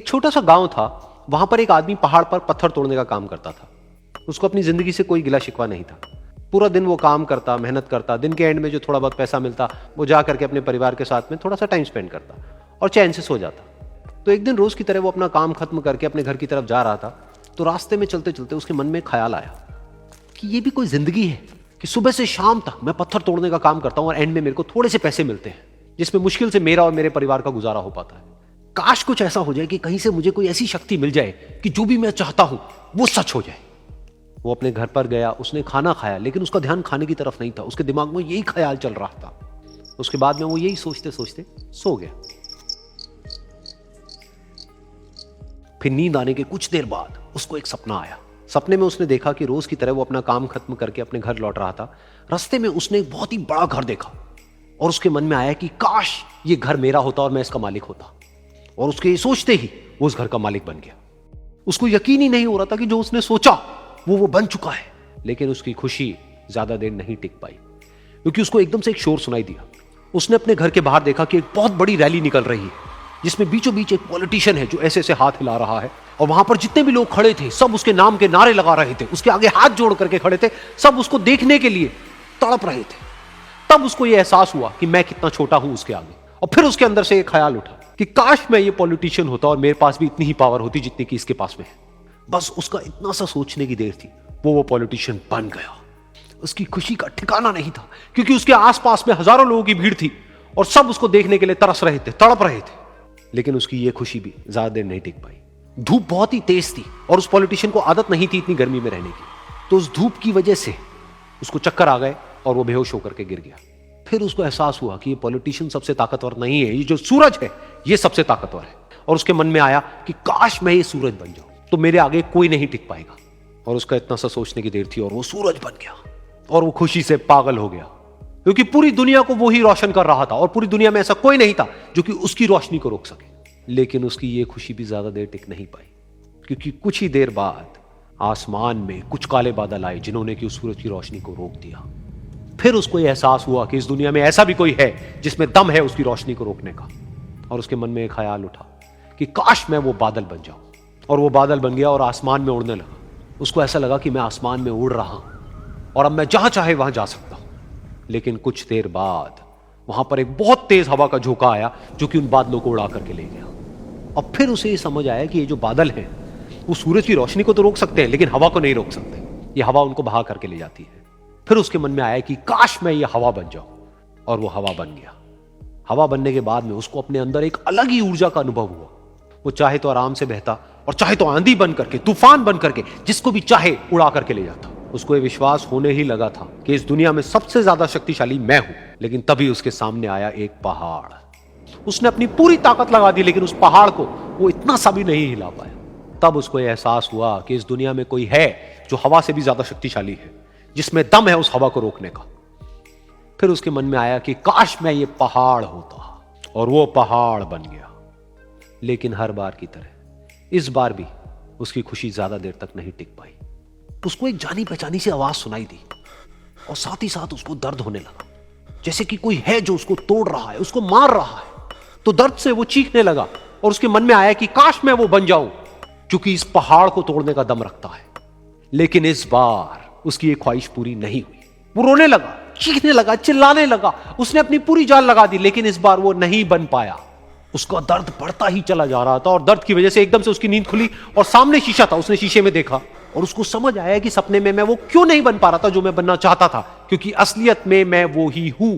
एक छोटा सा गांव था, वहां पर एक आदमी पहाड़ पर पत्थर तोड़ने का काम करता था। उसको अपनी जिंदगी से कोई गिला शिकवा नहीं था। पूरा दिन वो काम करता, मेहनत करता, दिन के एंड में जो थोड़ा बहुत पैसा मिलता वो जा करके अपने परिवार के साथ में थोड़ा सा टाइम स्पेंड करता और चैन से सो जाता। तो एक दिन रोज की तरह वो अपना काम खत्म करके अपने घर की तरफ जा रहा था, तो रास्ते में चलते चलते उसके मन में ख्याल आया कि ये भी कोई जिंदगी है कि सुबह से शाम तक मैं पत्थर तोड़ने का काम करता हूं और एंड में मेरे को थोड़े से पैसे मिलते हैं, जिसमें मुश्किल से मेरा और मेरे परिवार का गुजारा हो पाता है। काश कुछ ऐसा हो जाए कि कहीं से मुझे कोई ऐसी शक्ति मिल जाए कि जो भी मैं चाहता हूं वो सच हो जाए। वो अपने घर पर गया, उसने खाना खाया, लेकिन उसका ध्यान खाने की तरफ नहीं था। उसके दिमाग में यही ख्याल चल रहा था। उसके बाद में वो यही सोचते सोचते सो गया। फिर नींद आने के कुछ देर बाद उसको एक सपना आया। सपने में उसने देखा कि रोज की तरह वो अपना काम खत्म करके अपने घर लौट रहा था। रास्ते में उसने एक बहुत ही बड़ा घर देखा और उसके मन में आया कि काश ये घर मेरा होता और मैं इसका मालिक होता। और उसके सोचते ही वो उस घर का मालिक बन गया। उसको यकीन ही नहीं हो रहा था कि जो उसने सोचा वो बन चुका है। लेकिन उसकी खुशी ज्यादा देर नहीं टिक पाई, क्योंकि उसको एकदम से एक शोर सुनाई दिया। उसने अपने घर के बाहर देखा कि एक बहुत बड़ी रैली निकल रही है, जिसमें बीचों बीच एक पॉलिटिशियन है जो ऐसे ऐसे हाथ हिला रहा है। और वहां पर जितने भी लोग खड़े थे सब उसके नाम के नारे लगा रहे थे, उसके आगे हाथ जोड़ करके खड़े थे, सब उसको देखने के लिए तड़प रहे थे। तब उसको यह एहसास हुआ कि मैं कितना छोटा हूं उसके आगे। और फिर उसके अंदर से एक ख्याल उठा कि काश मैं ये पॉलिटिशियन होता और मेरे पास भी इतनी ही पावर होती जितनी कि इसके पास में है। बस उसका इतना सा सोचने की देर थी, वो पॉलिटिशियन बन गया। उसकी खुशी का ठिकाना नहीं था, क्योंकि उसके आसपास में हजारों लोगों की भीड़ थी और सब उसको देखने के लिए तरस रहे थे, तड़प रहे थे। लेकिन उसकी ये खुशी भी ज्यादा देर नहीं टिक पाई। धूप बहुत ही तेज थी और उस पॉलिटिशियन को आदत नहीं थी इतनी गर्मी में रहने की। तो उस धूप की वजह से उसको चक्कर आ गए और वो बेहोश होकर के गिर गया। फिर उसको एहसास हुआ कि ये पॉलिटिशियन सबसे ताकतवर नहीं है, ये जो सूरज है ये सबसे ताकतवर है। और उसके मन में आया कि काश मैं ये सूरज बन जाऊं तो मेरे आगे कोई नहीं टिक पाएगा। और उसका इतना सा सोचने की देर थी और वो सूरज बन गया। और वो खुशी से पागल हो गया, क्योंकि पूरी दुनिया को वो ही रोशन कर रहा था और पूरी दुनिया में ऐसा कोई नहीं था जो कि उसकी रोशनी को रोक सके। लेकिन उसकी ये खुशी भी ज्यादा देर टिक नहीं पाई, क्योंकि कुछ ही देर बाद आसमान में कुछ काले बादल आए जिन्होंने कि उस सूरज की रोशनी को रोक दिया। फिर उसको यह एहसास हुआ कि इस दुनिया में ऐसा भी कोई है जिसमें दम है उसकी रोशनी को रोकने का। और उसके मन में एक ख्याल उठा कि काश मैं वो बादल बन जाऊं। और वो बादल बन गया और आसमान में उड़ने लगा। उसको ऐसा लगा कि मैं आसमान में उड़ रहा हूं और अब मैं जहां चाहे वहां जा सकता हूं। लेकिन कुछ देर बाद वहां पर एक बहुत तेज हवा का झोंका आया जो कि उन बादलों को उड़ा करके ले गया। और फिर उसे ये समझ आया कि ये जो बादल हैं वो सूरज की रोशनी को तो रोक सकते हैं, लेकिन हवा को नहीं रोक सकते। ये हवा उनको बहा करके ले जाती है। फिर उसके मन में आया कि काश मैं ये हवा बन जाऊं। और वो हवा बन गया। हवा बनने के बाद में उसको अपने अंदर एक अलग ही ऊर्जा का अनुभव हुआ। वो चाहे तो आराम से बहता और चाहे तो आंधी बन करके, तूफान बन करके, जिसको भी चाहे उड़ा करके ले जाता। उसको ये विश्वास होने ही लगा था कि इस दुनिया में सबसे ज्यादा शक्तिशाली मैं हूं। लेकिन तभी उसके सामने आया एक पहाड़। उसने अपनी पूरी ताकत लगा दी, लेकिन उस पहाड़ को वो इतना सा भी नहीं हिला पाया। तब उसको यह एहसास हुआ कि इस दुनिया में कोई है जो हवा से भी ज्यादा शक्तिशाली है, जिसमें दम है उस हवा को रोकने का। फिर उसके मन में आया कि काश मैं ये पहाड़ होता। और वो पहाड़ बन गया। लेकिन हर बार की तरह इस बार भी उसकी खुशी ज्यादा देर तक नहीं टिक पाई। उसको एक जानी पहचानी सी आवाज सुनाई दी और साथ ही साथ उसको दर्द होने लगा, जैसे कि कोई है जो उसको तोड़ रहा है, उसको मार रहा है। तो दर्द से वो चीखने लगा और उसके मन में आया कि काश मैं वो बन जाऊं जो कि इस पहाड़ को तोड़ने का दम रखता है। लेकिन इस बार उसकी एक ख्वाहिश पूरी नहीं हुई। वो रोने लगा, चीखने लगा, चिल्लाने लगा। उसने अपनी पूरी जान लगा दी, लेकिन इस बार वो नहीं बन पाया। उसका दर्द बढ़ता ही चला जा रहा था और दर्द की वजह से एकदम से उसकी नींद खुली और सामने शीशा था। उसने शीशे में देखा और उसको समझ आया कि सपने में मैं वो क्यों नहीं बन पा रहा था जो मैं बनना चाहता था, क्योंकि असलियत में मैं वो ही हूं।